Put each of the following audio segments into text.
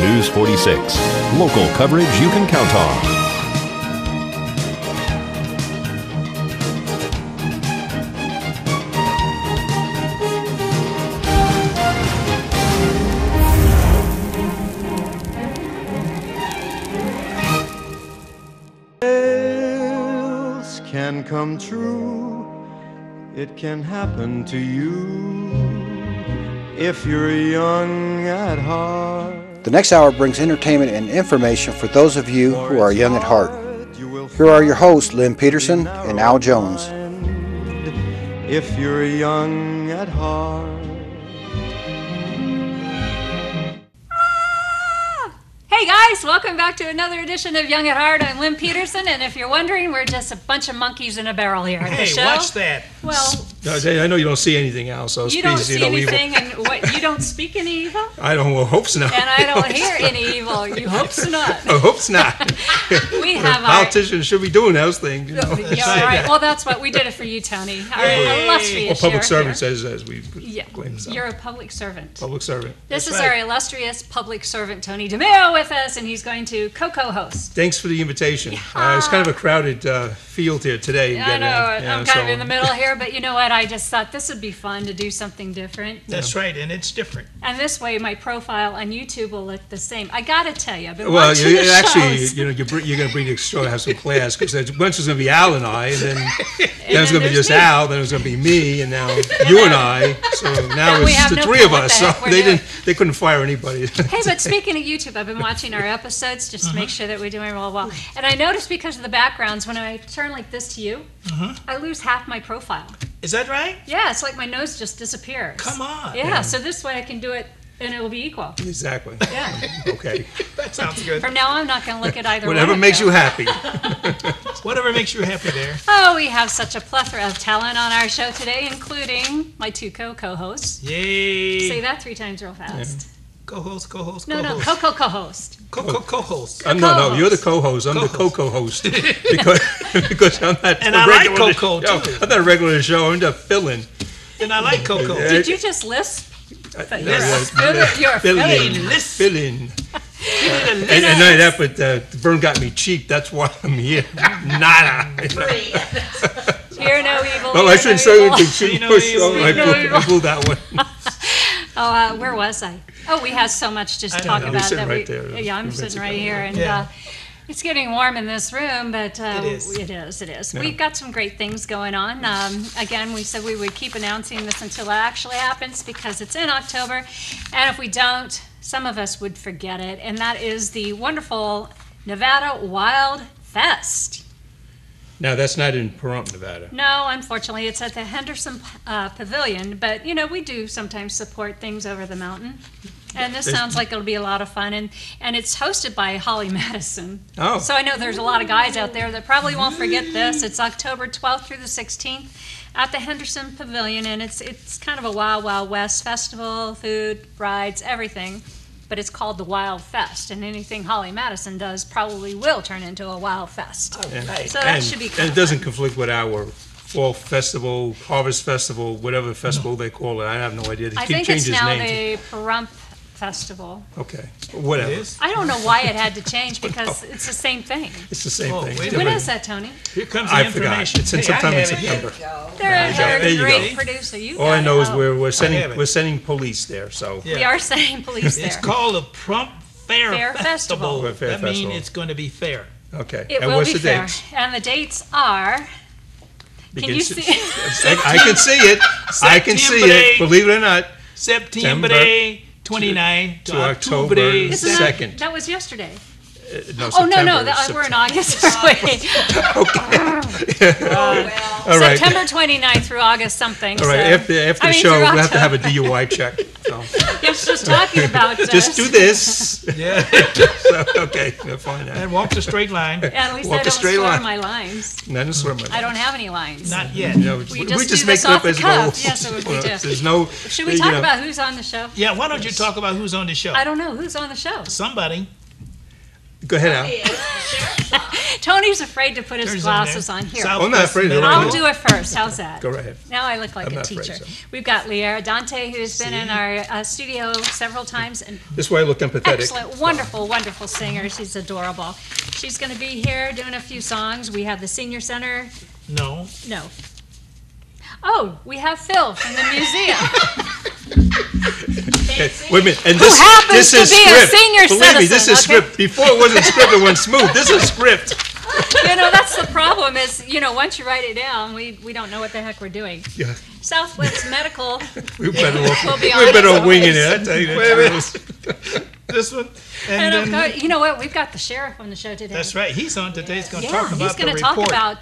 News 46. Local coverage you can count on. Can come true, it can happen to you if you're young at heart. The next hour brings entertainment and information for those of you who are young at heart. Here are your hosts, Lynn Peterson and Al Jones. If you're young at heart. Hey guys, welcome back to another edition of Young at Heart. I'm Lynn Peterson, and if you're wondering, we're just a bunch of monkeys in a barrel here at the show. Hey, watch that. Well, I know you don't see anything else. So you don't see anything, and what? You don't speak any evil? I don't. Well, hopes not. And I don't hear any evil. You hopes not. Oh, hopes not. We have politicians should be doing those things. You know? Yeah, right. Well, that's what we did it for you, Tony. Our illustrious public servant here. says as we claim so. You're a public servant. Public servant. This is our illustrious public servant Tony DeMeo with us, and he's going to CoCo host. Thanks for the invitation. It's kind of a crowded field here today. I know. I'm kind of in the middle here, but you know what? I just thought this would be fun to do something different. That's right, and it's different. And this way, my profile on YouTube will look the same. I gotta tell you, I've been well, watching the actually, shows. you know, you're going to bring the show to have some class because once it's going to be Al and I, and then it's going to be just me. Al, then it's going to be me, and now you and I. So now it's the three of us. So they couldn't fire anybody. Hey, but speaking of YouTube, I've been watching our episodes just to make sure that we're doing real well. And I noticed because of the backgrounds, when I turn like this to you, I lose half my profile. Is that right? Yeah, it's like my nose just disappears. Come on. Yeah, so this way I can do it and it will be equal. Exactly. Yeah. Okay. That sounds good. From now on, I'm not going to look at either Whatever one. makes you happy. Whatever makes you happy there. Oh, we have such a plethora of talent on our show today, including my two co-hosts. Yay. Say that 3 times real fast. Co-host. No, CoCo co-host. Co-host. No, you're the co-host. I'm the CoCo host because I'm not. And I like CoCo too. I'm not a regular show. I'm just filling. And I like CoCo. Did you just lisp? You're filling. And not that, but Vern got me cheap. That's why I'm here. Nada. Hear no evil. Oh, I shouldn't say anything. I blew that one. Oh, where was I? Oh, we have so much to talk about. You're sitting right there. Yeah, I'm sitting right here, and it's getting warm in this room, but it is. Yeah. We've got some great things going on. Again, we said we would keep announcing this until it actually happens because it's in October, and if we don't, some of us would forget it, and that is the wonderful Nevada Wild Fest. Now, that's not in Pahrump, Nevada. No, unfortunately, it's at the Henderson Pavilion, but, you know, we do sometimes support things over the mountain. And this sounds like it'll be a lot of fun, and it's hosted by Holly Madison. Oh. So I know there's a lot of guys out there that probably won't forget this. It's October 12th through the 16th at the Henderson Pavilion, and it's kind of a Wild Wild West festival, food, rides, everything. But it's called the Wild Fest, and anything Holly Madison does probably will turn into a Wild Fest. Oh, nice. So that should be kind And of it doesn't fun. conflict with our fall festival, harvest festival, whatever festival they call it. I have no idea. They I keep think it's changing now names. the Pahrump Festival. Okay, whatever. It is? I don't know why it had to change because it's the same thing. It's the same thing. wait a When minute. is that, Tony? Here comes the I forgot. information. It's in Hey, I sometime in have it here. September. They're There a you great go. producer. You All I know is got it. we're have it. sending police there. So Yeah. We are sending police there. It's called the Pahrump Fair Fair Festival. Festival. Fair That means Festival. it's going to be fair. okay. It and will what's be the fair. dates? And the dates are. Can you see? I can see it. I can see it. Believe it or not. September 29 to to October October Isn't that- 2nd. That was yesterday. No, Oh, no, September. we're in August. Wait. All right. September 29th through August something. All right. so- After I the mean, show, through we'll have to have a October. DUI check. So. Yes, just talking about Just do this. Yeah. So, okay, we'll find out. And walk the straight line. At least Walk I a don't straight slur line. my lines. Not a swimmer. I don't have any lines. Not yet. You know, We we just just do make this it up off the as we cuff. go. Yes, it would be just. There's no. Should we you talk know, about who's on the show? Yeah, why don't you talk about who's on the show? I don't know. Who's on the show? Somebody. Go ahead, Al. Tony's afraid to put his There's glasses in there. on here. I'm not afraid of I'll it. do it first. How's that? Go right ahead. Now I look like I'm a not afraid, teacher. so. We've got Liera Dante, who's been in our studio several times, and This way I look empathetic. excellent, wonderful, wonderful singer. She's adorable. She's going to be here doing a few songs. We have the Senior Center. No. No. Oh, we have Phil from the museum. Okay, wait a minute. And Who happens this to is be a script. senior Believe me, this citizen, is okay? script. Before it wasn't script, it went smooth. This is script. You know, that's the problem is, once you write it down, we don't know what the heck we're doing. Yeah, Southwest Medical, we better We'll be we better honest. winging it. I tell you the truth. This one. and And then, you know what? We've got the sheriff on the show today. that's right. He's on today. He's going to Yeah, talk he's about the going to talk report. about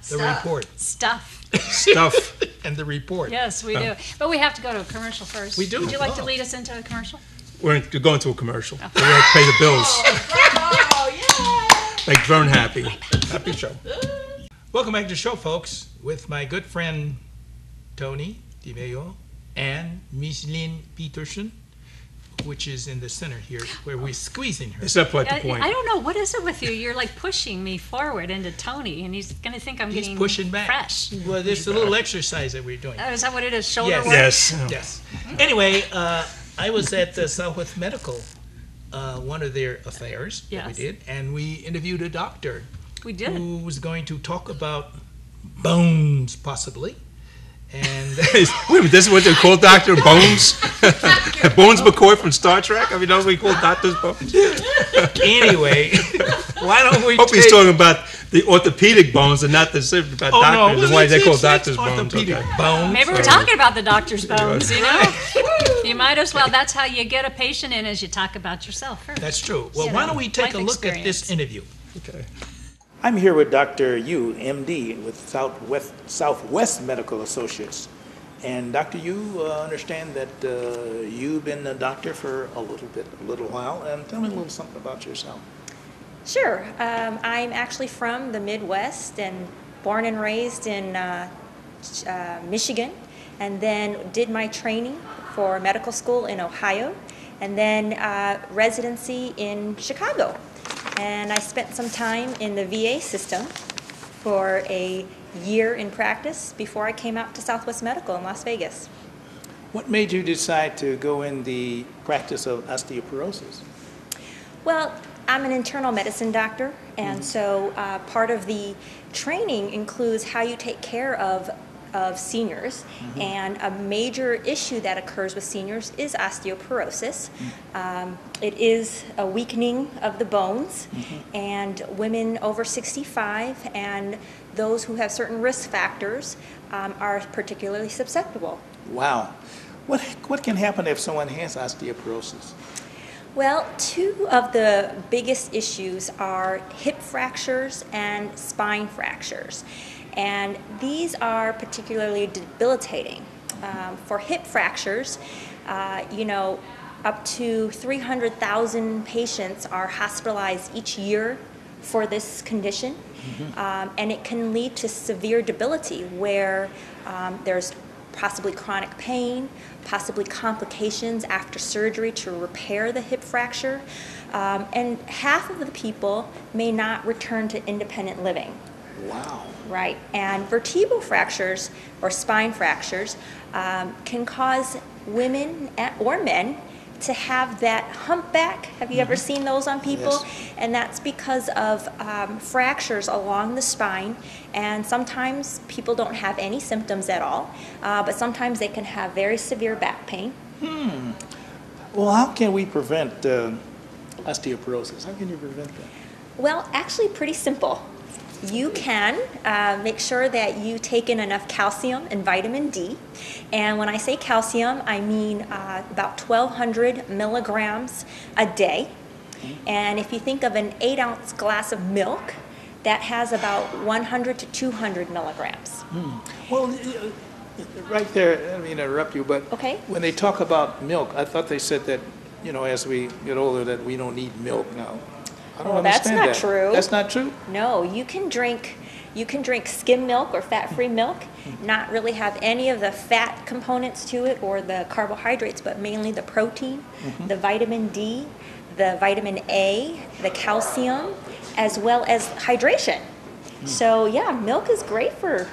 The report. stuff. Stuff. And the report. Yes, we do. But we have to go to a commercial first. We do? Would you like to Oh. lead us into a commercial? We're going to a commercial. We're going to pay the bills. Make Vern happy. Happy show. Welcome back to the show, folks, with my good friend Tony DeMeo and Miss Lynn Peterson, which is in the center here, where we're squeezing her. It's up at the I point. don't know. What is it with you? You're like pushing me forward into Tony, and he's going to think I'm He's getting pushing back. fresh. Well, there's a little exercise that we're doing. Oh, is that what it is? Shoulder Yes. work? Yes. Yes. Anyway, I was at Southwest Medical, one of their affairs that we Yes. did, and we interviewed a doctor We did. who was going to talk about bones, possibly. And Wait a minute, this is what they call Dr. Bones? Bones McCoy from Star Trek? I mean, that's what we call Doctor's Bones? anyway, why don't we Hope he's take- talking about the orthopedic bones and not the about Oh, no, doctors and well, why they call it's doctors bones. orthopedic Okay. bones. Maybe we're So- talking about the doctor's bones, you know? You might as well. That's how you get a patient in, as you talk about yourself first. That's true. Well, You why know, don't we take life a look at this experience. interview? Okay. I'm here with Dr. Yu, MD, with Southwest Medical Associates. And Dr. Yu, understand that you've been a doctor for a little while. And tell me a little something about yourself. Sure. I'm actually from the Midwest and born and raised in Michigan, and then did my training for medical school in Ohio, and then residency in Chicago. And I spent some time in the VA system for a year in practice before I came out to Southwest Medical in Las Vegas. What made you decide to go in the practice of osteoporosis? Well, I'm an internal medicine doctor, and so part of the training includes how you take care of seniors, and a major issue that occurs with seniors is osteoporosis. It is a weakening of the bones, and women over 65 and those who have certain risk factors are particularly susceptible. Wow. What can happen if someone has osteoporosis? Well, two of the biggest issues are hip fractures and spine fractures. And these are particularly debilitating. For hip fractures, up to 300,000 patients are hospitalized each year for this condition. And it can lead to severe debility where there's possibly chronic pain, possibly complications after surgery to repair the hip fracture, and half of the people may not return to independent living. Wow. Right, and vertebral fractures or spine fractures can cause women or men to have that humpback. Have you ever seen those on people? Yes. And that's because of fractures along the spine, and sometimes people don't have any symptoms at all, but sometimes they can have very severe back pain. Well, how can we prevent osteoporosis? How can you prevent that? Well, actually pretty simple. You can make sure that you take in enough calcium and vitamin D. And when I say calcium, I mean about 1,200 milligrams a day. And if you think of an 8-ounce glass of milk, that has about 100 to 200 milligrams. Well, right there, I don't mean to interrupt you, but Okay. when they talk about milk, I thought they said that, as we get older, that we don't need milk now. I don't Well, that's understand not that. true. That's not true? No, you can drink You can drink skim milk or fat-free milk, not really have any of the fat components to it or the carbohydrates, but mainly the protein, the vitamin D, the vitamin A, the calcium, as well as hydration. So yeah, milk is great for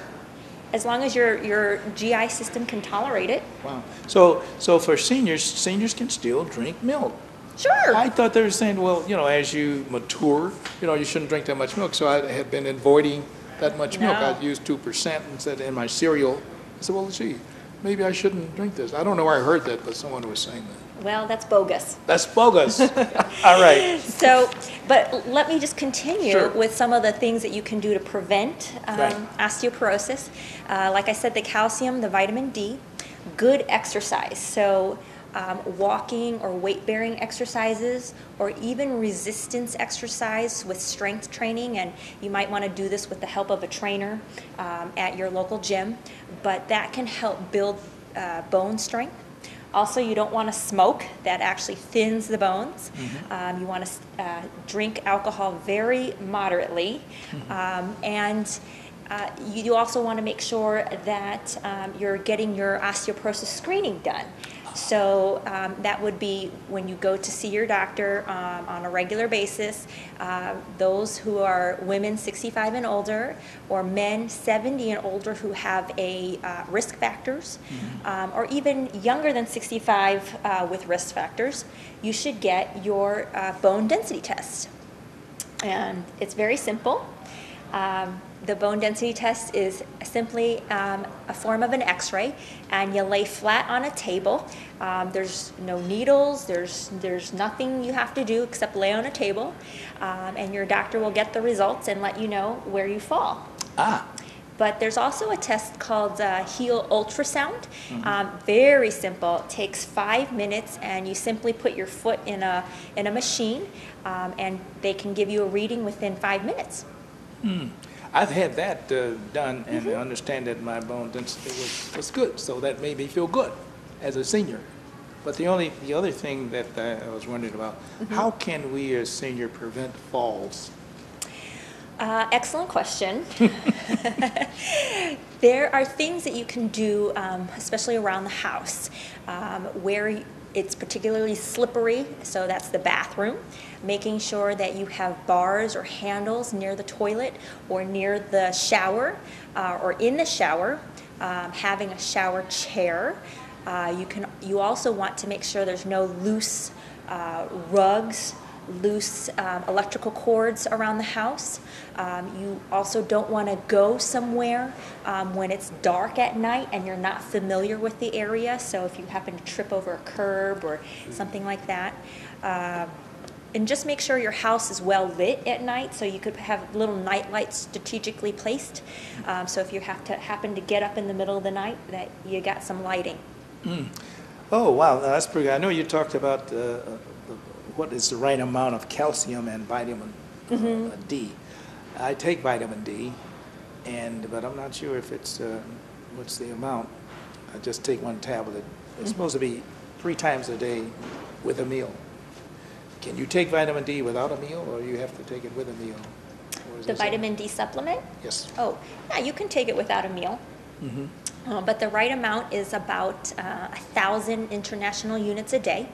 as long as your GI system can tolerate it. Wow. So for seniors can still drink milk. Sure. I thought they were saying, well, as you mature, you shouldn't drink that much milk. So I had been avoiding that much milk. I'd use 2% instead in my cereal. I said, well, gee, maybe I shouldn't drink this. I don't know where I heard that, but someone was saying that. Well, that's bogus. That's bogus. All right. So, but let me just continue Sure. with some of the things that you can do to prevent osteoporosis. Like I said, the calcium, the vitamin D, good exercise. So walking or weight-bearing exercises, or even resistance exercise with strength training, and you might want to do this with the help of a trainer at your local gym, but that can help build bone strength. Also, you don't want to smoke. That actually thins the bones. You want to drink alcohol very moderately, and you also want to make sure that you're getting your osteoporosis screening done. So that would be when you go to see your doctor on a regular basis. Those who are women 65 and older, or men 70 and older who have a risk factors, or even younger than 65 with risk factors, you should get your bone density test. And it's very simple. The bone density test is simply a form of an x-ray, and you lay flat on a table. There's no needles, there's nothing you have to do except lay on a table, and your doctor will get the results and let you know where you fall. But there's also a test called heel ultrasound. Very simple. It takes 5 minutes, and you simply put your foot in a machine, and they can give you a reading within 5 minutes. I've had that done, and I understand that my bone density was good, so that made me feel good as a senior. But the other thing that I was wondering about, how can we as senior prevent falls? Excellent question. There are things that you can do, especially around the house, where it's particularly slippery, so that's the bathroom. Making sure that you have bars or handles near the toilet or near the shower or in the shower. Having a shower chair. You also want to make sure there's no loose rugs, loose electrical cords around the house. You also don't want to go somewhere when it's dark at night and you're not familiar with the area. So if you happen to trip over a curb or something like that. And just make sure your house is well lit at night, so you could have little night lights strategically placed. So if you happen to get up in the middle of the night, that you got some lighting. Oh, wow, that's pretty good. I know you talked about what is the right amount of calcium and vitamin D. I take vitamin D, but I'm not sure if it's, what's the amount. I just take one tablet. It's supposed to be 3 times a day with a meal. Can you take vitamin D without a meal, or you have to take it with a meal? The vitamin D supplement? Yes. Oh, yeah, you can take it without a meal. But the right amount is about 1,000 international units a day.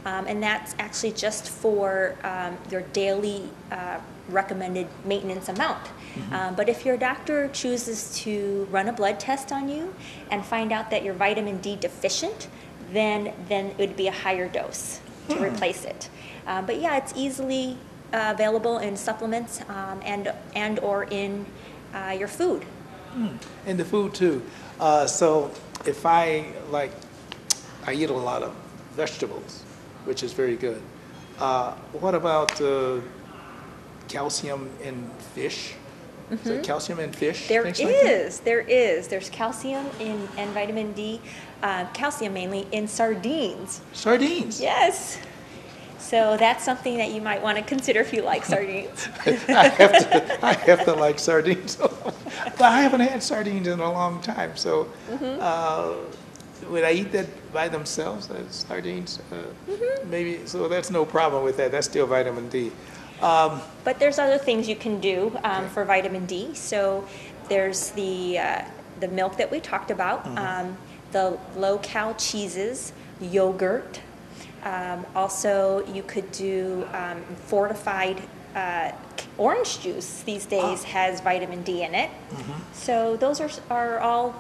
And that's actually just for your daily recommended maintenance amount. But if your doctor chooses to run a blood test on you and find out that you're vitamin D deficient, then it would be a higher dose to replace it. But yeah, it's easily available in supplements and or in your food. In the food too. So if I eat a lot of vegetables, which is very good. What about calcium in fish? Is there calcium in fish? There is. There's calcium and vitamin D, calcium mainly in sardines. Sardines? Yes. So that's something that you might want to consider if you like sardines. I have to like sardines. But I haven't had sardines in a long time. So would I eat that by themselves, as sardines? Maybe. So that's no problem with that. That's still vitamin D. But there's other things you can do for vitamin D. So there's the milk that we talked about, the low-cal cheeses, yogurt. Also, you could do fortified orange juice these days has vitamin D in it. So those are all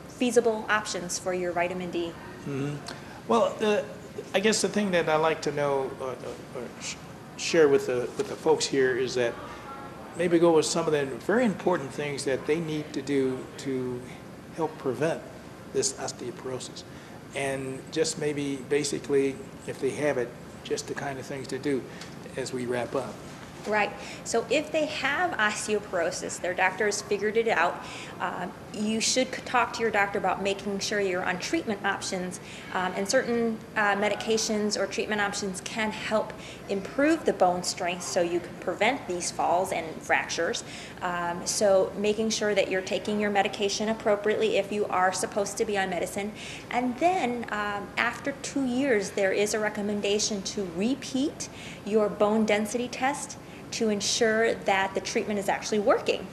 feasible options for your vitamin D. Well, I guess the thing that I like to know or share with the folks here is that maybe go with some of the very important things that they need to do to help prevent this osteoporosis, and just maybe basically, if they have it, just the kind of things to do as we wrap up. Right. So if they have osteoporosis, their doctor has figured it out, you should talk to your doctor about making sure you're on treatment options. And certain medications or treatment options can help improve the bone strength so you can prevent these falls and fractures. So making sure that you're taking your medication appropriately if you are supposed to be on medicine. And then after 2 years, there is a recommendation to repeat your bone density test to ensure that the treatment is actually working.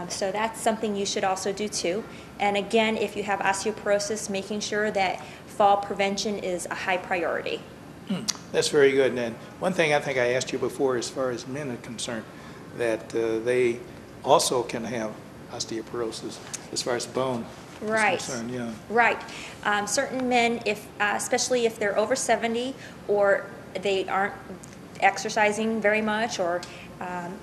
So that's something you should also do too. And again, if you have osteoporosis, making sure that fall prevention is a high priority. That's very good. And one thing I think I asked you before, as far as men are concerned, that they also can have osteoporosis as far as bone right. is concerned. Yeah. Right. Certain men, especially if they're over 70 or they aren't exercising very much, or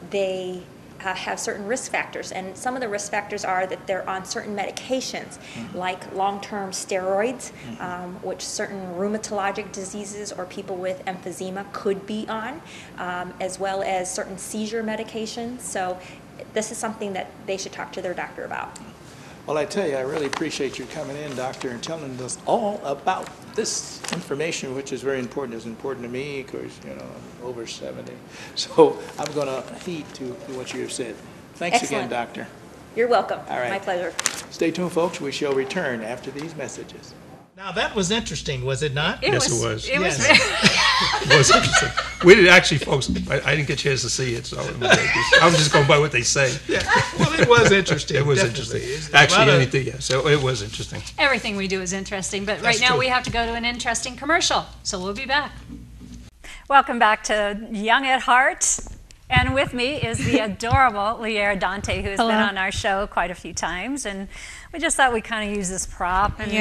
they have certain risk factors, and some of the risk factors are that they're on certain medications like long-term steroids, which certain rheumatologic diseases or people with emphysema could be on, as well as certain seizure medications. So this is something that they should talk to their doctor about. Well, I tell you, I really appreciate you coming in, Doctor, and telling us all about this information, which is very important. It's important to me because, you know, I'm over 70. So I'm going to heed to what you have said. Thanks Excellent. again, Doctor. You're welcome. All right. My pleasure. Stay tuned, folks. We shall return after these messages. Now, that was interesting, was it not? Yes, it was. It was. It was interesting. We did actually, folks. I didn't get a chance to see it, so I'm just going by what they say. Yeah. Well, it was interesting. It was definitely. interesting. Actually, anything. Yeah. So it was interesting. Everything we do is interesting, but That's right now true. we have to go to an interesting commercial, so we'll be back. Welcome back to Young at Heart. And with me is the adorable Leah Dante, who's been on our show quite a few times. And we just thought we'd kind of use this prop and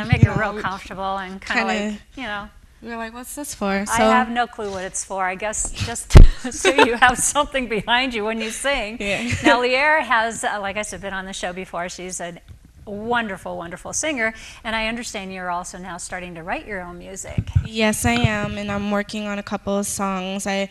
make it real comfortable and kind of like, you know. We were like, what's this for? So I have no clue what it's for. I guess just so you have something behind you when you sing. Yeah. Now, Leah has, like I said, been on the show before. She's a wonderful, wonderful singer. And I understand you're also now starting to write your own music. Yes, I am. And I'm working on a couple of songs. I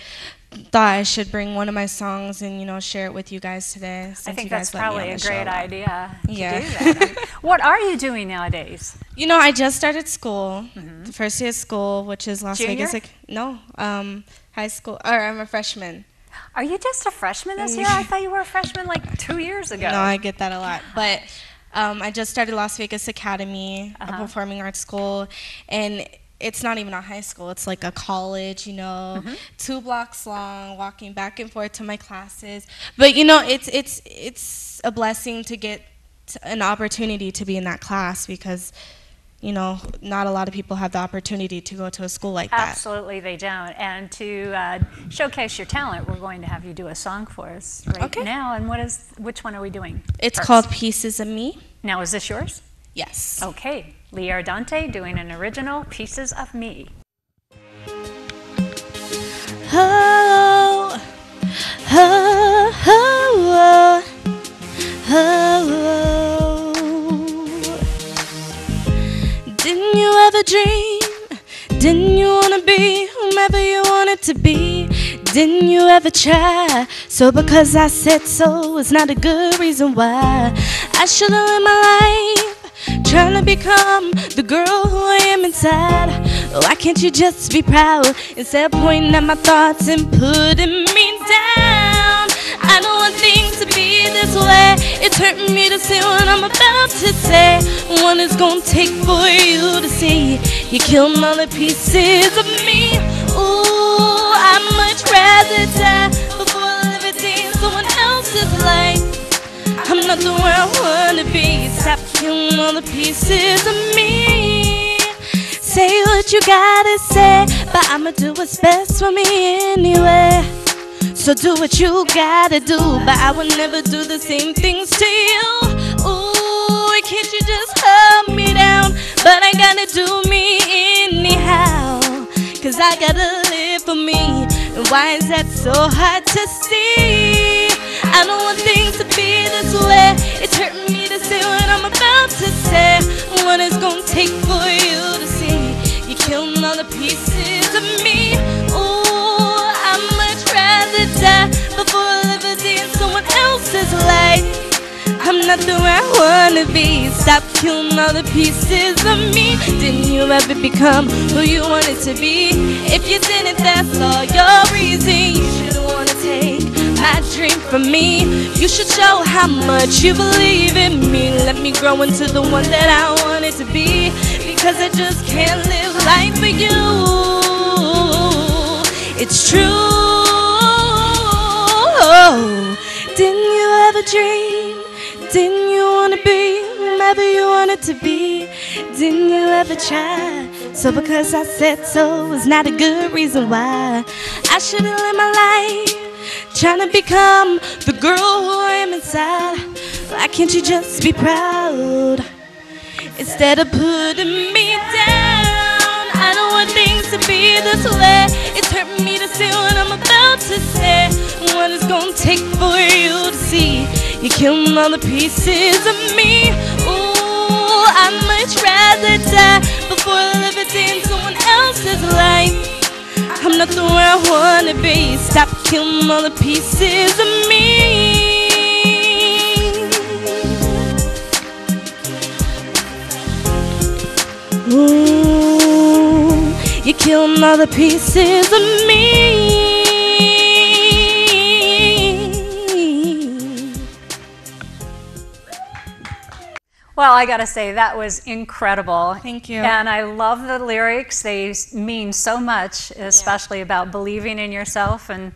thought I should bring one of my songs and, you know, share it with you guys today. I think that's probably a great idea to do Yeah. that. What are you doing nowadays? You know, I just started school, the first day of school, which is Las Junior? Vegas. No, high school. Or I'm a freshman. Are you just a freshman this year? I thought you were a freshman like 2 years ago. No, I get that a lot. But I just started Las Vegas Academy, a performing arts school, and it's not even a high school. It's like a college, you know, 2 blocks long, walking back and forth to my classes. But, you know, it's a blessing to get an opportunity to be in that class because, you know, not a lot of people have the opportunity to go to a school like that. Absolutely, they don't. And to showcase your talent, we're going to have you do a song for us right now. And which one are we doing? It's first? called Pieces of Me. Now, is this yours? Yes. Okay, Leah Dante doing an original, Pieces of Me. Oh, oh, oh, oh, oh. Didn't you ever dream? Didn't you want to be whomever you wanted to be? Didn't you ever try? So because I said so is not a good reason why I should have lived my life trying to become the girl who I am inside. Why can't you just be proud instead of pointing at my thoughts and putting me down? I don't want things to be this way. It's hurting me to see what I'm about to say. What it's gonna take for you to see you killed all the pieces of me. Ooh, rather die before I live it in someone else's life. I'm not the way I wanna be. Stop killing all the pieces of me. Say what you gotta say, but I'ma do what's best for me anyway. So do what you gotta do, but I will never do the same things to you. Ooh, can't you just hold me down? But I gotta do me anyhow, 'cause I gotta live for me. And why is that so hard to see? I don't want things to be this way. It's hurting me to say what I'm about to say. What it's gonna take for you to see? You're killing all the pieces of me. Ooh, I'd much rather die before I live a day in someone else's life. I'm not the way I wanna be. Stop killing all the pieces of me. Didn't you ever become who you wanted to be? If you didn't, that's all your reason. You shouldn't wanna take my dream from me. You should show how much you believe in me. Let me grow into the one that I wanted to be, because I just can't live life for you. It's true. Didn't you ever dream? Didn't you wanna be whomever you wanted to be? Didn't you ever try? So because I said so is not a good reason why I shouldn't live my life trying to become the girl who I am inside. Why can't you just be proud instead of putting me down? I don't want things to be this way. It's hurting me to say what I'm about to say. What it's gonna take for you to see? You're killing all the pieces of me. Ooh, I'd much rather die before I live it in someone else's life. I'm not the way I wanna be. Stop killing all the pieces of me. Ooh, you're killing all the pieces of me. Well, I gotta say, that was incredible. Thank you. And I love the lyrics. They mean so much, especially about believing in yourself. And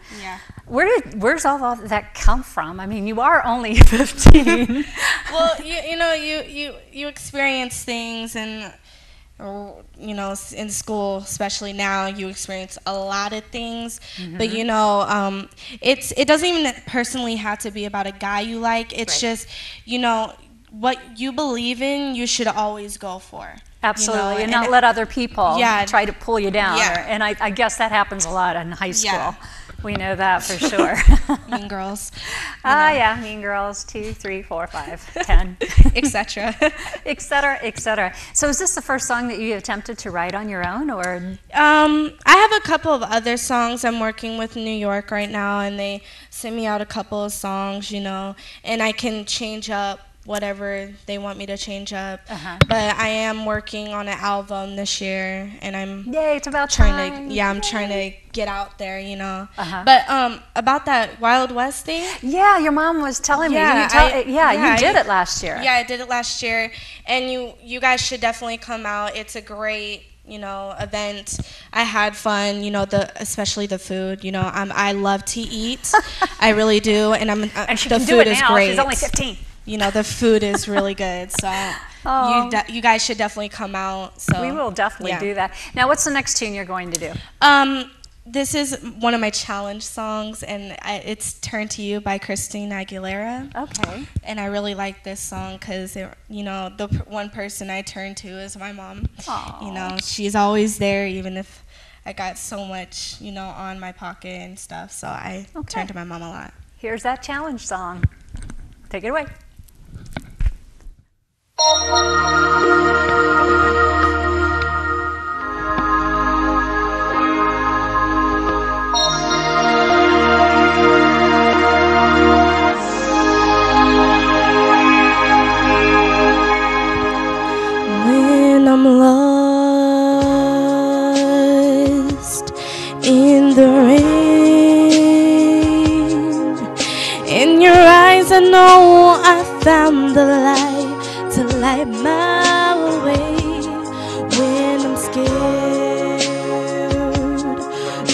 where's all of that come from? I mean, you are only 15. Well, you experience things, and in school, especially now, you experience a lot of things. But it doesn't even personally have to be about a guy you like. It's just what you believe in, you should always go for. Absolutely, and not let other people try to pull you down. And I guess that happens a lot in high school. Yeah. We know that for sure. Mean Girls. Yeah, Mean Girls, 2, 3, 4, 5, 10. Etc. Etc. Etc. So is this the first song that you attempted to write on your own, or? I have a couple of other songs. I'm working with New York right now, and they send me out a couple of songs, and I can change up whatever they want me to change up. But I am working on an album this year, and I'm it's about trying to I'm trying to get out there, But about that Wild West thing. Yeah, your mom was telling me. You did it last year. Yeah, I did it last year, and you guys should definitely come out. It's a great event. I had fun, especially the food. I love to eat. I really do, and and she the can food do it is now. great. She's only 15. The food is really good, so you guys should definitely come out. So we will definitely do that. Now, what's the next tune you're going to do? This is one of my challenge songs, and it's "Turn to You" by Christina Aguilera. Okay. And I really like this song because the one person I turn to is my mom. Aww. She's always there, even if I got so much on my pocket and stuff. So I turn to my mom a lot. Here's that challenge song. Take it away. When I'm lost in the rain, in your eyes I know I found the light to light my way. When I'm scared,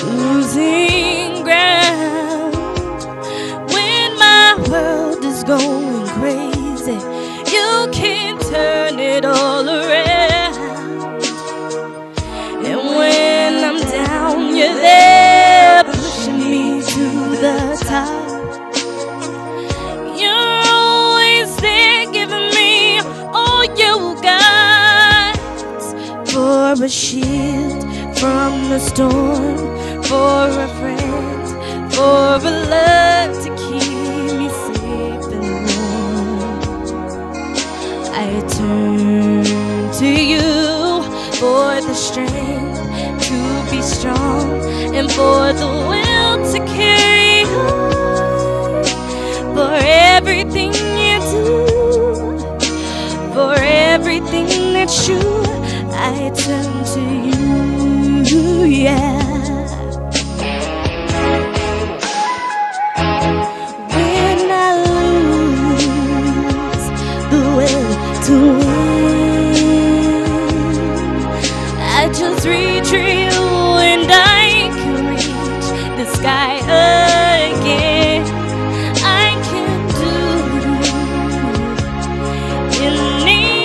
losing ground, a shield from the storm, for a friend, for a love to keep me safe and warm. I turn to you for the strength to be strong and for the will to carry on. For everything you do, for everything that's true, I turn to you, yeah. When I lose the will to win, I just reach for you and I can reach the sky again. I can do anything,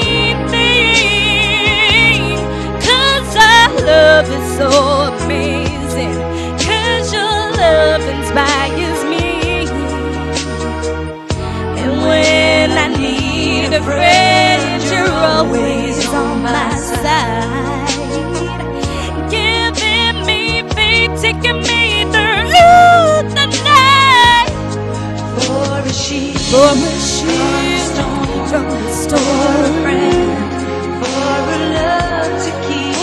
'cause our love is so amazing, 'cause your love inspires me. And when I need a friend, you're always on my side, giving me faith, taking me through the night. For a shield from the storm, for a friend, for a love to keep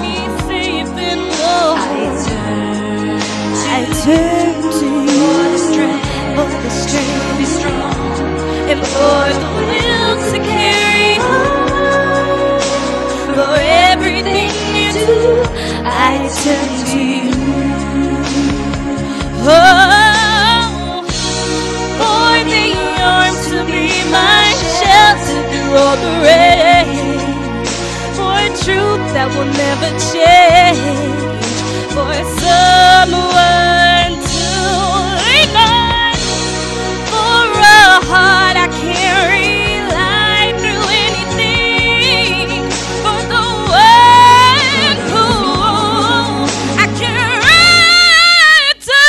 me safe and warm. I turn to you for the strength to be strong and for the will to carry on. For everything you do, I turn to you. Oh, for the arms to be my shelter through all the rain, for truth that will never change, for someone to lean on, for a heart I can rely through anything, for the one who I can run to.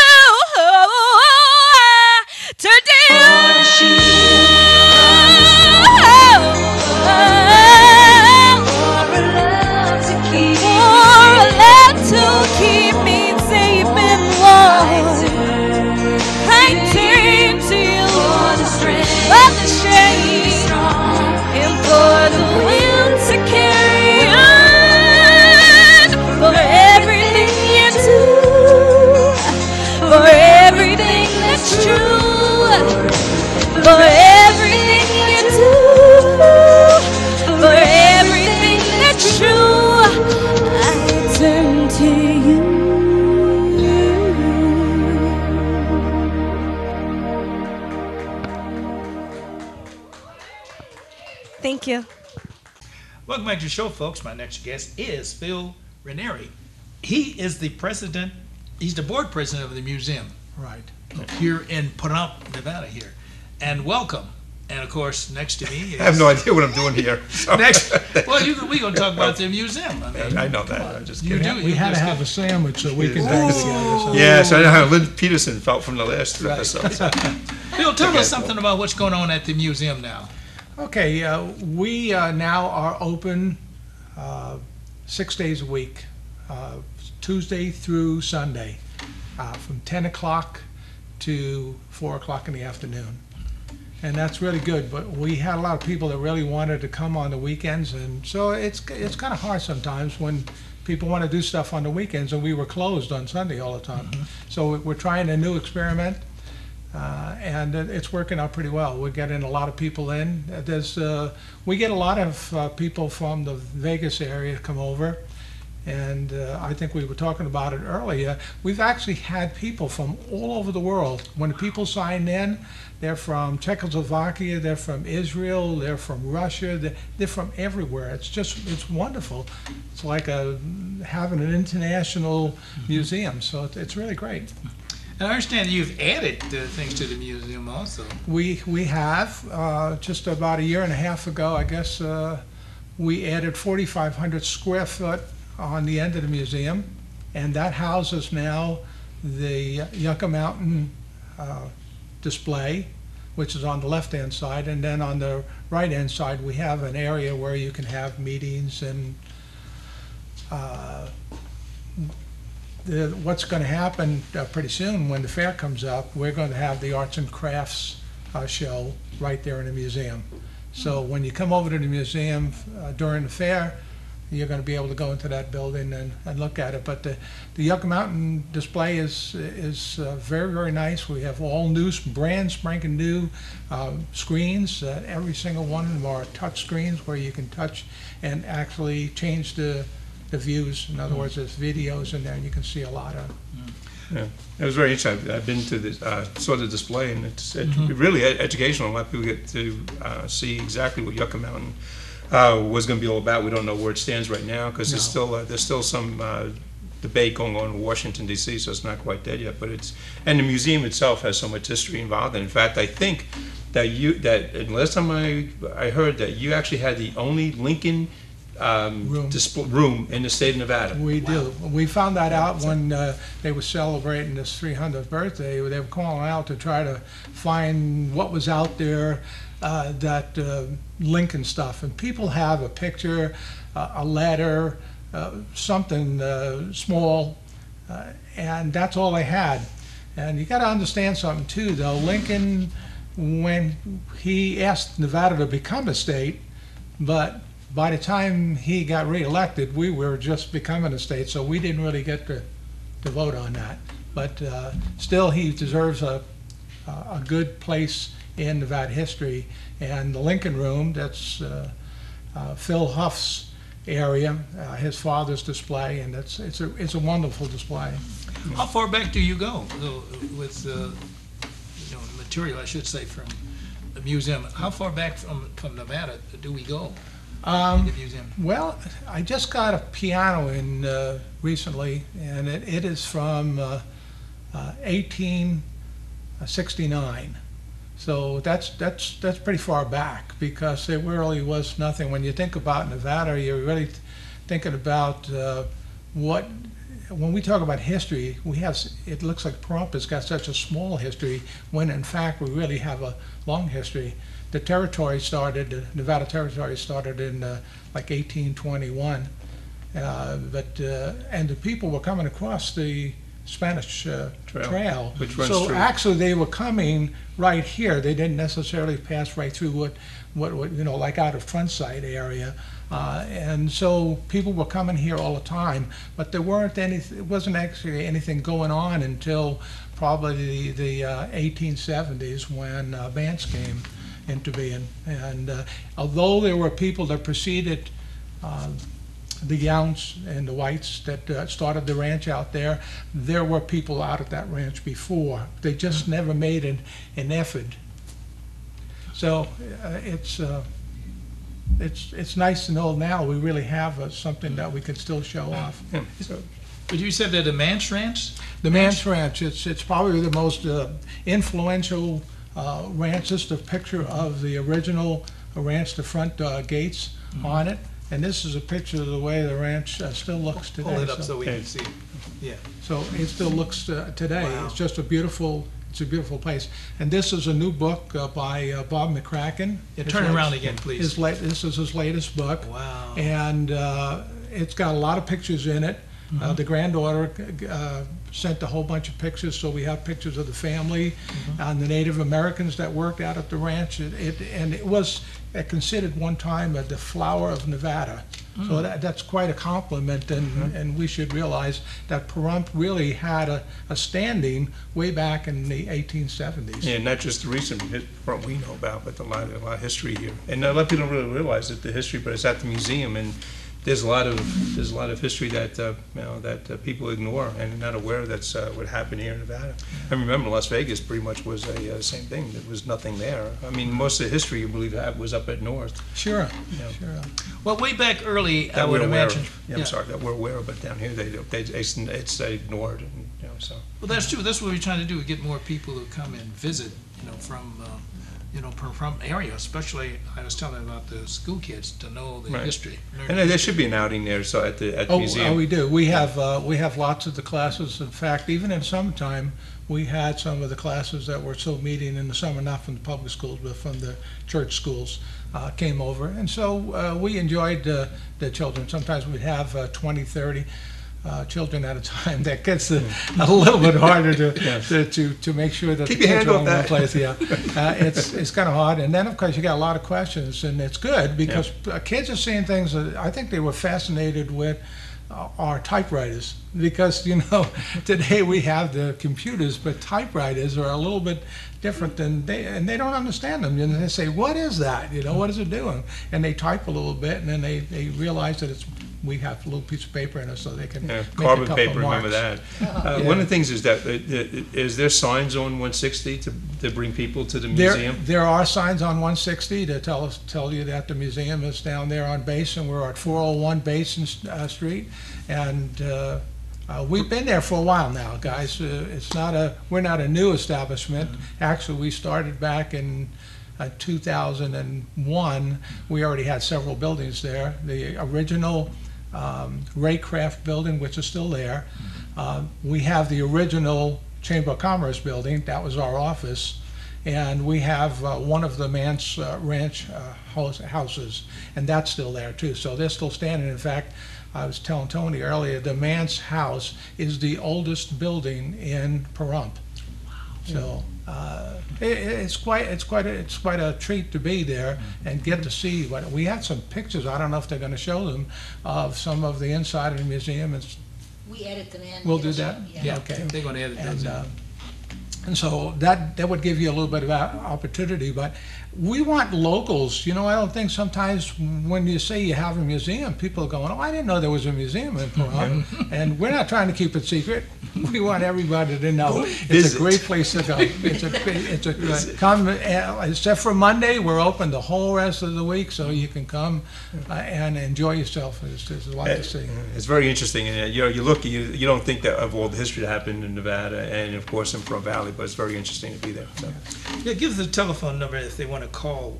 Today, for a love to keep me safe and warm. I turn to you for the strength and for the will to carry on. For everything you do, for everything that's true, for everything you do, for everything that's true, I turn to you. Thank you. Welcome back to the show, folks. My next guest is Phil Ranieri. He is the president, he's the board president of the museum. Right. Here in Pahrump, Nevada here. And welcome. And of course, next to me is... I have no idea what I'm doing here. So. Well, we're going to talk about the museum. I know that. I'm just kidding. We had to have a sandwich so we can back together. So. Yes, I know how Lynn Peterson felt from the last episode. Phil, tell us something about what's going on at the museum now. Okay, we now are open 6 days a week, Tuesday through Sunday, from 10 o'clock to 4 o'clock in the afternoon. And that's really good, but we had a lot of people that really wanted to come on the weekends, and so it's kind of hard sometimes when people want to do stuff on the weekends, and we were closed on Sunday all the time. Mm-hmm. So we're trying a new experiment. And it's working out pretty well. We're getting a lot of people in. We get a lot of people from the Vegas area come over, and I think we were talking about it earlier. We've actually had people from all over the world. When the people sign in, they're from Czechoslovakia, they're from Israel, they're from Russia, they're from everywhere. It's wonderful. It's like having an international museum, so it's really great. And I understand you've added things to the museum also. We have. Just about a year and a half ago, I guess, we added 4,500 square foot on the end of the museum, and that houses now the Yucca Mountain display, which is on the left-hand side, and then on the right-hand side we have an area where you can have meetings and what's going to happen pretty soon when the fair comes up, we're going to have the arts and crafts show right there in the museum. So when you come over to the museum during the fair, you're going to be able to go into that building and look at it. But the Yucca Mountain display is very, very nice. We have all new, brand spanking new screens. Every single one of them are touch screens where you can touch and actually change the views. In other words, there's videos in there, and you can see a lot of. Yeah, it was very interesting. I've been to this, saw the display, and it's really educational. A lot of people get to see exactly what Yucca Mountain was going to be all about. We don't know where it stands right now because there's still some debate going on in Washington D.C., so it's not quite dead yet. But and the museum itself has so much history involved. And in fact, I think that and last time I heard that you actually had the only Lincoln room in the state of Nevada. We do. We found that out when they were celebrating this 300th birthday. They were calling out to try to find what was out there, that Lincoln stuff. And people have a picture, a letter, something small, and that's all they had. And you got to understand something too, though. Lincoln, when he asked Nevada to become a state, but by the time he got reelected, we were just becoming a state, so we didn't really get to vote on that. But still, he deserves a good place in Nevada history. And the Lincoln Room, that's Phil Huff's area, his father's display, and it's a wonderful display. How far back do you go with material, I should say, from the museum? How far back from Nevada do we go? In the museum? Well, I just got a piano in recently, and it is from 1869. So that's pretty far back, because there really was nothing. When you think about Nevada, you're really thinking about when we talk about history, it looks like Pahrump has got such a small history, when in fact we really have a long history. The Nevada Territory started in like 1821, and the people were coming across the Spanish Trail. Which runs so through. Actually they were coming right here. They didn't necessarily pass right through what like out of Trunside area. And so people were coming here all the time, but it wasn't actually anything going on until probably the 1870s when bands came into being. And although there were people that preceded the Youngs and the Whites that started the ranch out there, there were people out at that ranch before. They just never made an effort. So it's nice to know now we really have something that we can still show off. Yeah. So, but you said that the Manch Ranch? The Manch Ranch, it's probably the most influential ranch. Just a picture of the original ranch, the front gates on it. And this is a picture of the way the ranch still looks today. Pull it up so we can see it. Yeah. So it still looks today. Wow. It's just a beautiful place. And this is a new book by Bob McCracken. Yeah, turn around again, please. This is his latest book. Wow. And it's got a lot of pictures in it. The granddaughter sent a whole bunch of pictures, so we have pictures of the family and the Native Americans that worked out at the ranch. And it was considered one time the flower of Nevada. So that's quite a compliment, and we should realize that Pahrump really had a standing way back in the 1870s. Yeah, not just the recent Pahrump we know about, but a lot of history here. And a lot of people don't really realize that the history, but it's at the museum, and there's a lot of history that that people ignore and are not aware that's what happened here in Nevada. I remember Las Vegas pretty much was a same thing. There was nothing there. I mean, most of the history you believe was up at north. Sure. Well, way back early, that I would imagine. I'm sorry, that we're aware of, but down here it's ignored. And, so. Well, that's true. That's what we're trying to do. We get more people who come and visit, from from area, especially I was telling about the school kids to know the history. And there should be an outing there, so at the museum. Oh, we do. We have lots of the classes. In fact, even in summertime, we had some of the classes that were still meeting in the summer, not from the public schools, but from the church schools, came over. And so we enjoyed the children. Sometimes we'd have 20, 30 children at a time. That gets a little bit harder to make sure that keep the your kids hand are off in that. one place. Yeah, it's kind of hard. And then of course you got a lot of questions, and it's good because kids are seeing things that I think they were fascinated with. Our typewriters, because today we have the computers, but typewriters are a little bit different than they don't understand them. And they say, "What is that? What is it doing?" And they type a little bit, and then they realize that we have a little piece of paper in it, so they can make carbon a couple paper. of marks. Remember that. One of the things is that is there signs on 160 to bring people to the museum? There are signs on 160 to tell you that the museum is down there on Basin. We're at 401 Basin Street, and we've been there for a while now, guys. We're not a new establishment. Actually, we started back in 2001. We already had several buildings there. The original Raycraft building, which is still there. We have the original Chamber of Commerce building. That was our office. And we have one of the Manse Ranch houses, and that's still there too. So they're still standing. In fact, I was telling Tony earlier, the Manse house is the oldest building in Pahrump. So it's quite a treat to be there and get to see what we had. Some pictures. I don't know if they're going to show them of some of the inside of the museum. We edit them in. We'll do that. Yeah, Okay. they're going to edit those in. And so that would give you a little bit of opportunity, but we want locals. I don't think sometimes when you say you have a museum, people are going, "Oh, I didn't know there was a museum in Pahrump." And we're not trying to keep it secret. We want everybody to know it's a great place to go. Come, except for Monday, we're open the whole rest of the week, so you can come and enjoy yourself. There's a lot to see. It's very interesting, and you look, you don't think that of all the history that happened in Nevada and of course in Pahrump Valley, but it's very interesting to be there. So. Yeah, give the telephone number if they want to call.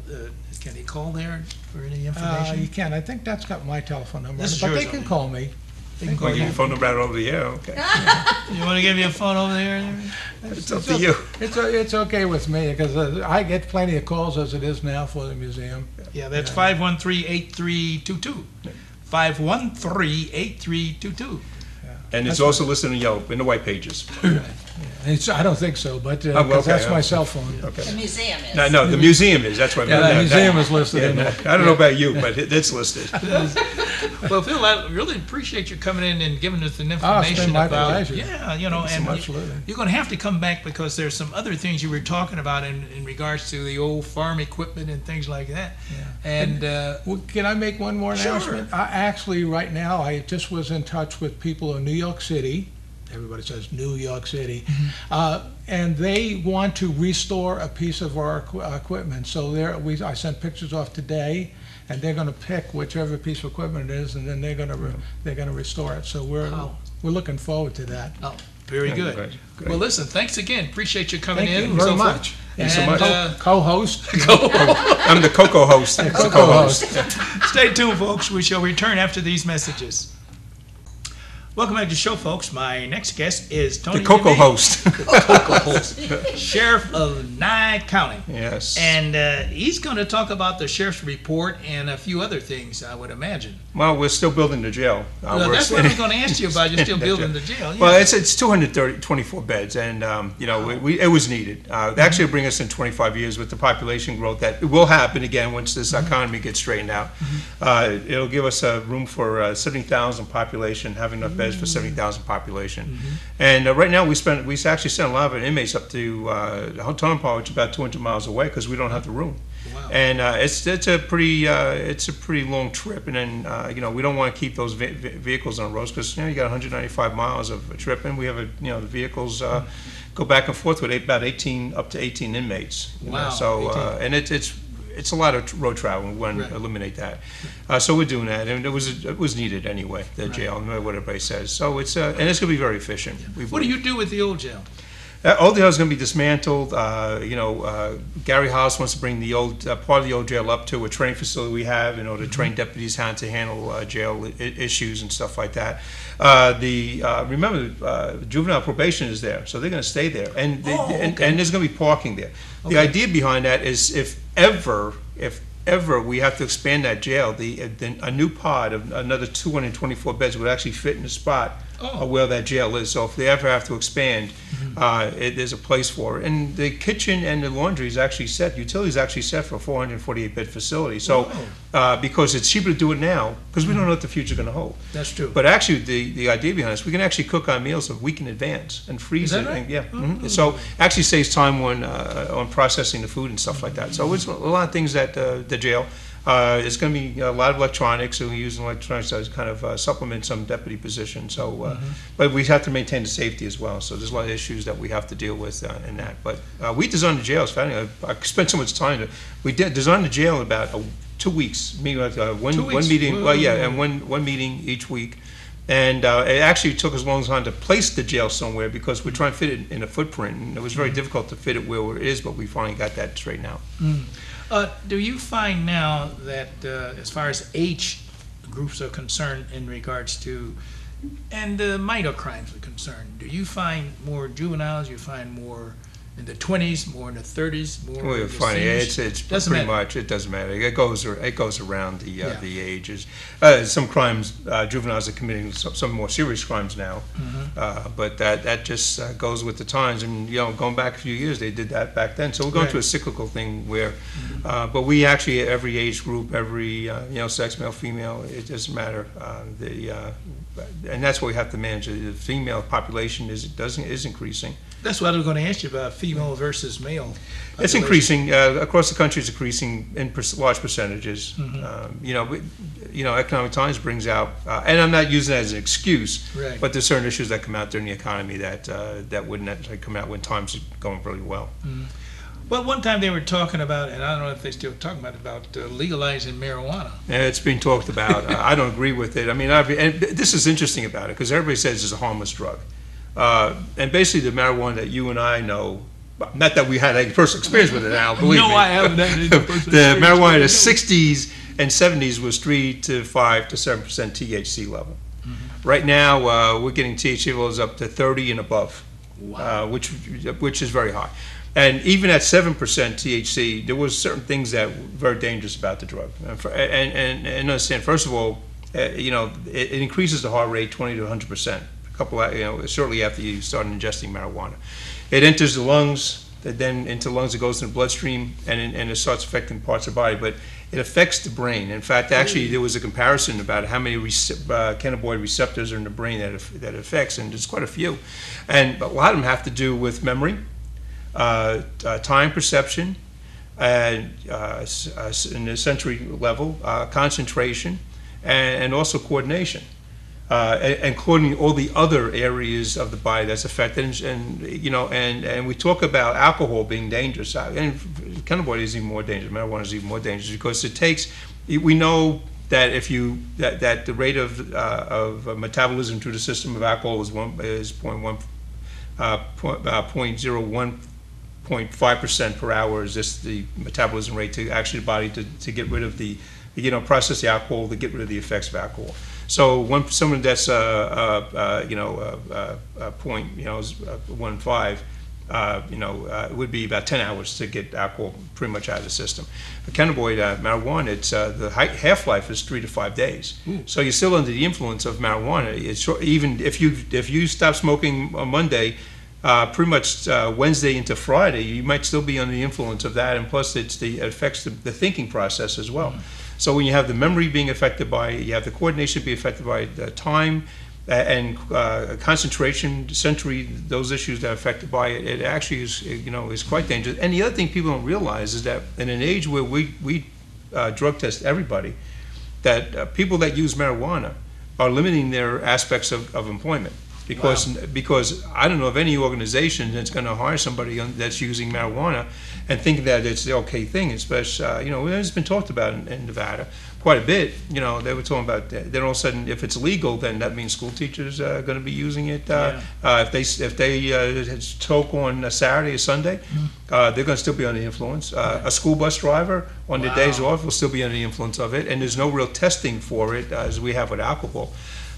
Can they call there for any information? You can. I think that's got my telephone number, This is but yours they can only. call me. They can Well, call give me. your phone number out over the air, okay. You want to give me a phone over there? It's up to you. It's okay with me because I get plenty of calls as it is now for the museum. Yeah, that's 513-8322. 513-8322. And it's also listed in Yelp, in the white pages. I don't think so, but okay, that's my cell phone. Okay. The museum is. No, the museum is, that's what I mean. The museum is listed in there. I don't know about you, but it's listed. Well, Phil, I really appreciate you coming in and giving us the It's information been my about. pleasure. Yeah, and Absolutely. you're going to have to come back because there's some other things you were talking about in regards to the old farm equipment and things like that. Yeah. And Well, can I make one more Sure. announcement? Actually, right now, I just was in touch with people in New York City. Everybody says New York City. And they want to restore a piece of our equipment. So I sent pictures off today, and they're going to pick whichever piece of equipment it is, and then they're going to restore it. So we're looking forward to that. oh, very good. Great. Well, listen, thanks again. Appreciate you coming Thank in. you very so forth. much. Thanks so And, much. Co-host. I'm the CoCo host. Co-host. Stay tuned, folks. We shall return after these messages. Welcome back to the show, folks. My next guest is Tony The CoCo DeMeo, host. CoCo Hosts, Sheriff of Nye County. Yes. And he's going to talk about the sheriff's report and a few other things, I would imagine. Well, we're still building the jail. Well, that's what I was going to ask you about. You're still building the jail. Yeah. Well, it's 224 beds, and it was needed. Actually, it'll bring us in 25 years with the population growth that will happen again once this economy gets straightened out. It'll give us room for 70,000 population, have enough beds for 70,000 population. And right now, we actually send a lot of our inmates up to Houghton Park, which is about 200 miles away, because we don't have the room. Wow. And it's a pretty long trip, and then we don't want to keep those vehicles on the roads because you got 195 miles of a trip, and we have the vehicles go back and forth with up to 18 inmates. Wow. So 18. and it's a lot of road travel. We want to eliminate that. So we're doing that, and it was needed anyway. The jail, no matter what everybody says. So it's and it's going to be very efficient. What do you do with the old jail? All the jail is going to be dismantled. Gary House wants to bring the old part of the old jail up to a training facility we have in order to train deputies how to handle jail issues and stuff like that. Remember, juvenile probation is there, so they're going to stay there, and there's going to be parking there. The idea behind that is if ever we have to expand that jail, a new pod of another 224 beds would actually fit in the spot where that jail is. So if they ever have to expand, there's a place for it. And the kitchen and the laundry is actually set, utilities actually set for a 448-bed facility. So because it's cheaper to do it now, because we don't know what the future is going to hold. That's true. But actually, the idea behind this, we can actually cook our meals a week in advance and freeze it. Right? And, So actually saves time on processing the food and stuff like that. So it's a lot of things that the jail. It's going to be a lot of electronics, so we're using electronics to kind of supplement some deputy positions. So, but we have to maintain the safety as well. So there's a lot of issues that we have to deal with in that. But we designed the jail. It's funny. I spent so much time. We designed the jail in about 2 weeks. One meeting. Well, yeah, and one meeting each week. And it actually took us a long time to place the jail somewhere because we're trying to fit it in a footprint, and it was very difficult to fit it where it is. But we finally got that straightened out. Do you find now that as far as age groups are concerned in regards to, and minor crimes are concerned, do you find more juveniles, you find more in the 20s, more in the 30s, more well, in the funny. seniors? It's Doesn't pretty matter. much. It doesn't matter. It goes around the ages. Some crimes, juveniles are committing some more serious crimes now, but that just goes with the times. And going back a few years, they did that back then. So we're going through a cyclical thing where, but we actually every age group, every sex, male, female, it doesn't matter. And that's what we have to manage. The female population is increasing. That's what I was going to ask you about, female versus male population. It's increasing across the country. It's increasing in large percentages. Economic Times brings out, and I'm not using that as an excuse, but there's certain issues that come out during the economy that wouldn't necessarily come out when times are going really well. Well, one time they were talking about, and I don't know if they're still talking about legalizing marijuana. It's being talked about. I don't agree with it. I mean, and this is interesting about it because everybody says it's a harmless drug. And basically the marijuana that you and I know, not that we had any personal experience with it now, believe me. No, I haven't had any personal experience. The marijuana in the 60s and 70s was 3 to 5 to 7% THC level. Right now, we're getting THC levels up to 30 and above, which is very high. And even at 7% THC, there was certain things that were very dangerous about the drug. And understand, first of all, it increases the heart rate 20 to 100%. Shortly after you start ingesting marijuana. It enters the lungs, then into the lungs it goes in the bloodstream, and it starts affecting parts of the body, but it affects the brain. In fact, actually, there was a comparison about how many cannabinoid receptors are in the brain that it affects, and there's quite a few. And a lot of them have to do with memory, time perception, and in the sensory level, concentration, and also coordination. Including all the other areas of the body that's affected, and we talk about alcohol being dangerous, and cannabinoid is even more dangerous. Marijuana is even more dangerous because it takes. We know that that the rate of metabolism through the system of alcohol is 0.5% per hour. Is just the metabolism rate to actually the body to get rid of the process the alcohol to get rid of the effects of alcohol. So when someone that's 0.15, it would be about 10 hours to get alcohol pretty much out of the system. The cannabinoid marijuana, it's the half-life is 3 to 5 days. So you're still under the influence of marijuana. Even if you stop smoking on Monday, pretty much Wednesday into Friday, you might still be under the influence of that, and plus it affects the thinking process as well. So when you have the memory being affected by it, you have the coordination being affected by the time and concentration, sensory, those issues that are affected by it, it actually is quite dangerous. And the other thing people don't realize is that in an age where we drug test everybody, that people that use marijuana are limiting their aspects of employment. Because I don't know of any organization that's going to hire somebody that's using marijuana and think that it's the okay thing. Especially, it's been talked about in Nevada, quite a bit. You know, they were talking about that. Then all of a sudden, if it's legal, then that means school teachers are going to be using it. If they toke on a Saturday or Sunday, they're going to still be under the influence. A school bus driver on their days off will still be under the influence of it, and there's no real testing for it as we have with alcohol.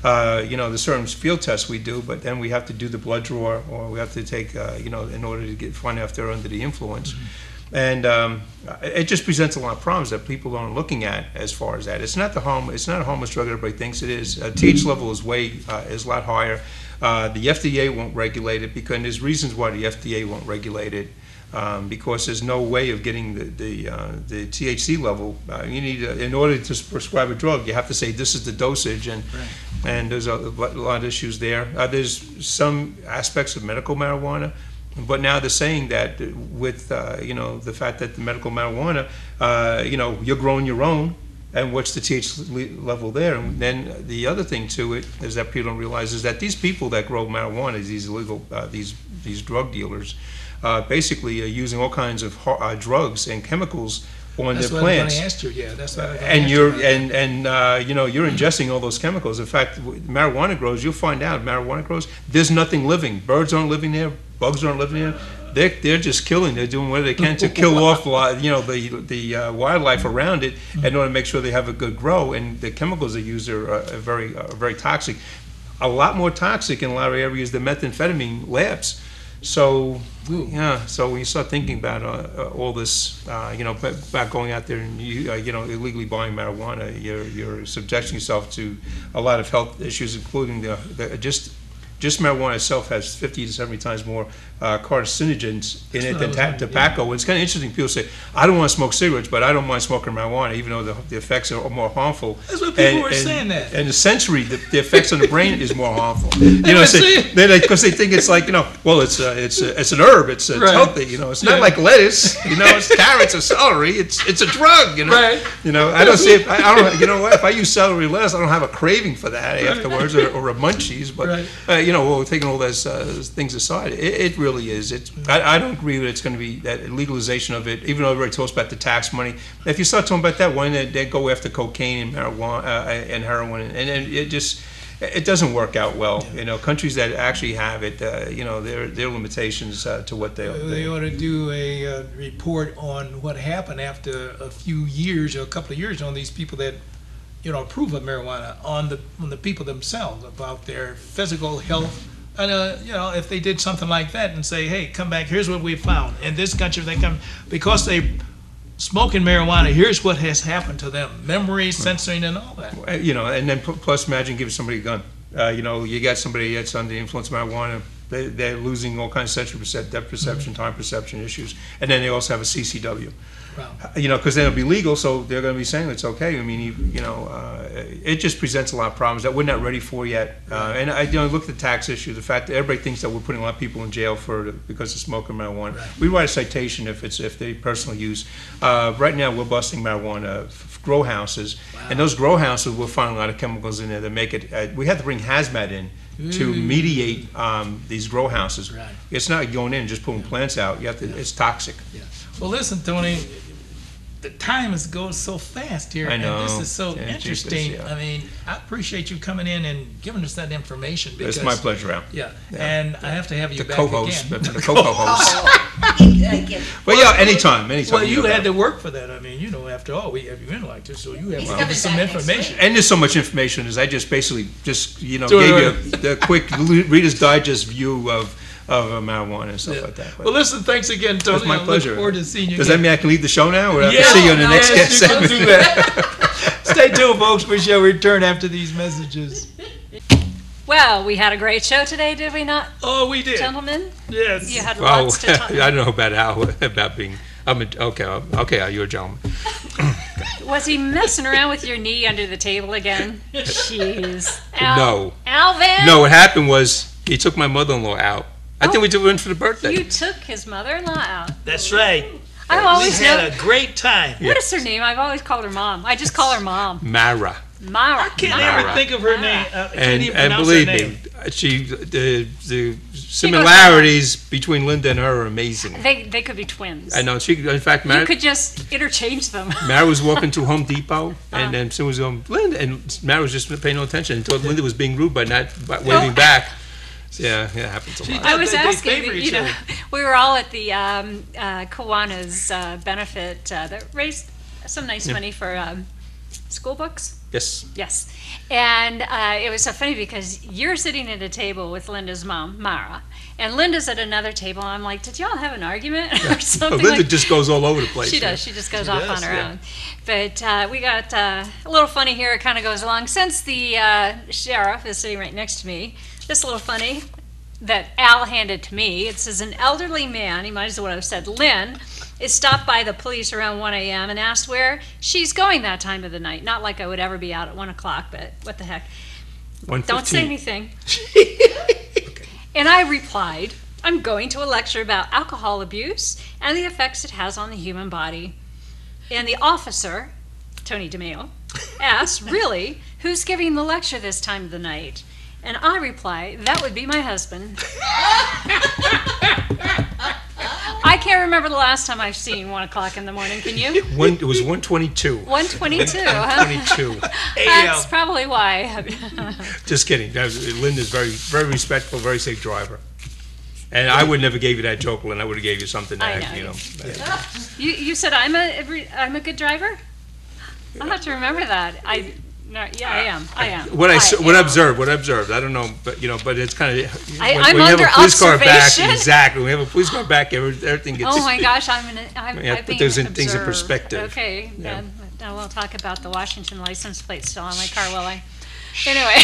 You know, there's certain field tests we do, but then we have to do the blood draw, or we have to take, you know, in order to find out if they're under the influence. And it just presents a lot of problems that people aren't looking at as far as that. It's not a harmless drug everybody thinks it is. TH level is is a lot higher. The FDA won't regulate it because there's reasons why the FDA won't regulate it. Because there's no way of getting the THC level. You need in order to prescribe a drug, you have to say this is the dosage, and there's a lot of issues there. There's some aspects of medical marijuana, but now they're saying that with you know, the fact that the medical marijuana, you know, you're growing your own, and what's the THC level there? And then the other thing to it is that people don't realize is that these people that grow marijuana, these illegal these drug dealers, basically are using all kinds of drugs and chemicals on their plants. That's what I asked you. Yeah, that's what I and you know, you're ingesting all those chemicals. In fact, marijuana grows. You'll find out marijuana grows. There's nothing living. Birds aren't living there. Bugs aren't living there. They're just killing. They're doing whatever they can to kill off, you know, the wildlife around it in order to make sure they have a good grow. And the chemicals they use are very toxic. A lot more toxic in a lot of areas than methamphetamine labs. So yeah, so when you start thinking about all this, you know, about going out there and you know, illegally buying marijuana, you're subjecting yourself to a lot of health issues, including just marijuana itself has 50 to 70 times more carcinogens in it than tobacco. It's kind of interesting. People say, I don't want to smoke cigarettes, but I don't mind smoking marijuana, even though the effects are more harmful. That's what people were saying that. And the sensory, the effects on the brain is more harmful. You know, because they think it's like, you know, well, it's an herb, it's healthy. You know, it's not like lettuce. You know, it's carrots or celery. It's a drug. You know, you know. I don't see. I don't. You know what? If I use celery lettuce, I don't have a craving for that afterwards, or a munchies. But you know, well, taking all those things aside, it really is. I don't agree that it's going to be that legalization of it, even though everybody talks about the tax money. If you start talking about that, why don't they go after cocaine and marijuana and heroin, and it doesn't work out well. You know, countries that actually have it, you know, there are limitations to what they ought to do a report on what happened after a few years or a couple of years on these people that, you know, approve of marijuana, on the people themselves, about their physical health. And you know, if they did something like that and say, hey, come back, here's what we found in this country, they come because they smoking marijuana, here's what has happened to them, memory, censoring, and all that. You know, and then plus imagine giving somebody a gun. You know, you got somebody that's under the influence of marijuana, they're losing all kinds of sensory depth perception, time perception issues, and then they also have a CCW. Wow. You know, because then it'll be legal, so they're going to be saying it's okay. I mean, you know, it just presents a lot of problems that we're not ready for yet. And I, you know, look at the tax issue, the fact that everybody thinks that we're putting a lot of people in jail because of smoking marijuana. Right. We write a citation if they personal use. Right now, we're busting marijuana grow houses, and those grow houses, we're finding a lot of chemicals in there that make it. We have to bring hazmat in to mediate these grow houses. Right. It's not going in and just pulling plants out. You have to. It's toxic. Yeah. Well, listen, Tony. The time is going so fast here, I know. And this is so interesting. Yeah. I mean, I appreciate you coming in and giving us that information. Because, it's my pleasure, Al. Yeah, and I have to have you back co-host, again. The CoCo host. Well, yeah, anytime. Well, you had to work for that. I mean, you know, after all, we have you in like this, so you have to give us some information. And there's so much information, as I just basically you know, gave you the quick Reader's Digest view of marijuana and stuff like that. But, well, listen, thanks again, Tony. It's my pleasure. Look forward to seeing you. Does that mean I can leave the show now, or I can see you in the next segment? Do that. Stay tuned, folks. We shall return after these messages. Well, we had a great show today, did we not? Oh, we did, gentlemen. Yes. You had lots to talk. I don't know about Al about being. Okay, Al, you're a gentleman. Was he messing around with your knee under the table again? Jeez. No. Alvin? No, what happened was he took my mother-in-law out. I think we went for the birthday. You took his mother-in-law out. That's right. I always we had a great time. What is her name? I've always called her Mom. I just call her Mom. Mara. Mara. I can't ever think of her name. And believe me, The similarities between Linda and her are amazing. They could be twins. I know. In fact, you could just interchange them. Mary was walking to Home Depot, and then someone was going, Linda, and Mary was just paying no attention and thought Linda was being rude by waving back. Yeah, it happens a lot. I was asking, we were all at the Kiwanis benefit that raised some nice money for school books. Yes. Yes. And it was so funny because you're sitting at a table with Linda's mom, Mara, and Linda's at another table, and I'm like, did y'all have an argument or something? Linda just goes all over the place. She does. She just goes off on her own. But we got a little funny here. It kind of goes along. Since the sheriff is sitting right next to me, just a little funny that Al handed to me. It says, an elderly man, he might as well have said Lynn, is stopped by the police around 1 a.m. and asked where she's going that time of the night. Not like I would ever be out at 1 o'clock, but what the heck. 1:15. Don't say anything. And I replied, I'm going to a lecture about alcohol abuse and the effects it has on the human body. And the officer, Tony DeMeo, asked, really, who's giving the lecture this time of the night? And I reply, that would be my husband. I can't remember the last time I've seen 1 o'clock in the morning. Can you? It was 1:22. 1:22, huh? 1:22. That's probably why. Just kidding. Linda's very, very respectful, very safe driver. And I would never gave you that joke, Lynn. I would have gave you something that, You said I'm a good driver? I'll have to remember that. I am. What I observed. I don't know, but but it's kind of. I'm when you have under a police car back, observation. exactly. When we have a police car back, everything gets. Oh my gosh, I'm put those things in perspective. Okay, then we'll talk about the Washington license plate still on my car, will I? Anyway.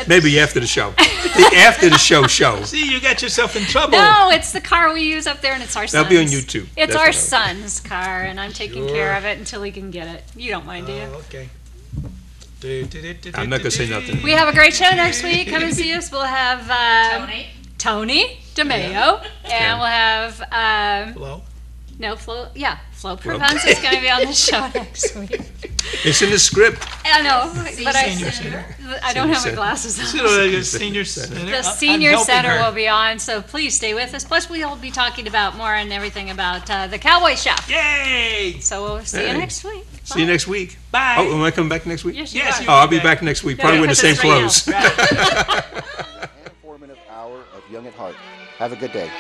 Maybe after the show. After the show. See, you got yourself in trouble. No, it's the car we use up there, and it's our son's. That'll be on YouTube. It's our son's car, and I'm taking care of it until he can get it. You don't mind, do you? Okay. I'm not going to say nothing. We have a great show next week. Come and see us. We'll have Tony DeMeo, and we'll have Flo Provence is going to be on the show next week. It's in the script. I know, but I don't have my glasses on. The senior center. The senior center will be on, so please stay with us. Plus, we'll be talking about more and everything about the Cowboy Chef. Yay! So we'll see you next week. See you next week. Bye. Oh, am I coming back next week? Yes, you are. Oh, I'll be back next week. Probably wearing the same clothes. An informative hour of Young at Heart. Have a good day.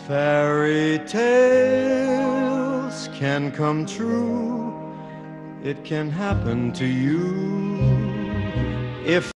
Fairy tales can come true. It can happen to you if